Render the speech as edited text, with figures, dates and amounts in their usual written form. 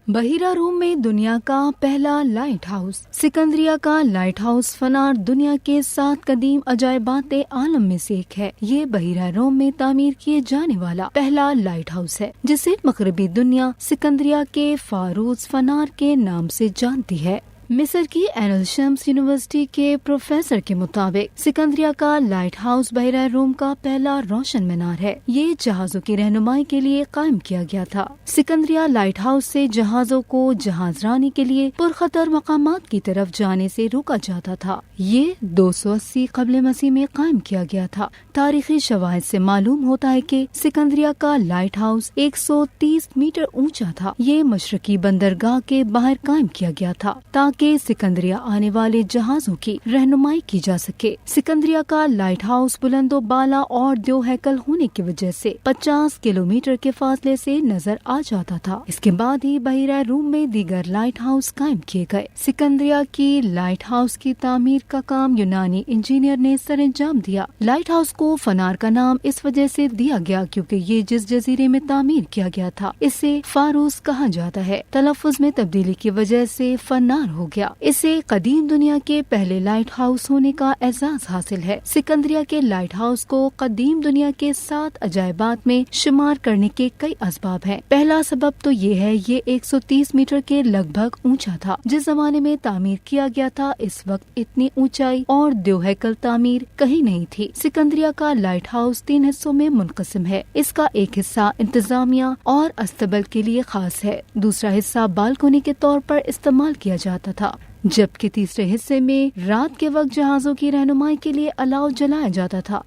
بحیرہ روم میں دنیا کا پہلا لائٹ ہاؤس۔ سکندریہ کا لائٹ ہاؤس فنار دنیا کے 7 قدیم عجائبات عالم میں سے ایک ہے۔ یہ بحیرہ روم میں تعمیر کیے جانے والا پہلا لائٹ ہاؤس ہے، جسے مغربی دنیا سکندریہ کے فاروز فنار کے نام سے جانتی ہے۔ مصر کی عین الشمس یونیورسٹی کے پروفیسر کے مطابق سکندریہ کا لائٹ ہاؤس بحیرہ روم کا پہلا روشن مینار ہے۔ یہ جہازوں کی رہنمائی کے لیے قائم کیا گیا تھا۔ سکندریہ لائٹ ہاؤس سے جہازوں کو جہاز رانی کے لیے پرخطر مقامات کی طرف جانے سے روکا جاتا تھا۔ یہ 280 قبل مسیح میں قائم کیا گیا تھا۔ تاریخی شواہد سے معلوم ہوتا ہے کہ سکندریہ کا لائٹ ہاؤس 130 میٹر اونچا تھا۔ یہ مشرقی بندرگاہ کے باہر قائم کیا گیا تھا تاکہ سکندریہ آنے والے جہازوں کی رہنمائی کی جا سکے۔ سکندریہ کا لائٹ ہاؤس بلند و بالا اور دو ہیکل ہونے کی وجہ سے 50 کلومیٹر کے فاصلے سے نظر آ جاتا تھا۔ اس کے بعد ہی بحیرہ روم میں دیگر لائٹ ہاؤس قائم کیے گئے۔ سکندریہ کی لائٹ ہاؤس کی تعمیر کا کام یونانی انجینئر نے سر انجام دیا۔ لائٹ ہاؤس کو فنار کا نام اس وجہ سے دیا گیا کیونکہ یہ جس جزیرے میں تعمیر کیا گیا تھا اسے فاروس کہا جاتا ہے۔ تلفظ میں تبدیلی کی وجہ سے فنار ہو گیا۔ اسے قدیم دنیا کے پہلے لائٹ ہاؤس ہونے کا اعزاز حاصل ہے۔ سکندریہ کے لائٹ ہاؤس کو قدیم دنیا کے 7 عجائبات میں شمار کرنے کے کئی اسباب ہیں۔ پہلا سبب تو یہ ہے یہ 130 میٹر کے لگ بھگ اونچا تھا۔ جس زمانے میں تعمیر کیا گیا تھا اس وقت اتنی اونچائی اور دو ہیکل تعمیر کہیں نہیں تھی۔ سکندریہ کا لائٹ ہاؤس 3 حصوں میں منقسم ہے۔ اس کا ایک حصہ انتظامیہ اور استقبال کے لیے خاص ہے، دوسرا حصہ بالکنی کے طور پر استعمال کیا جاتا تھا، جبکہ تیسرے حصے میں رات کے وقت جہازوں کی رہنمائی کے لیے الاؤ جلایا جاتا تھا۔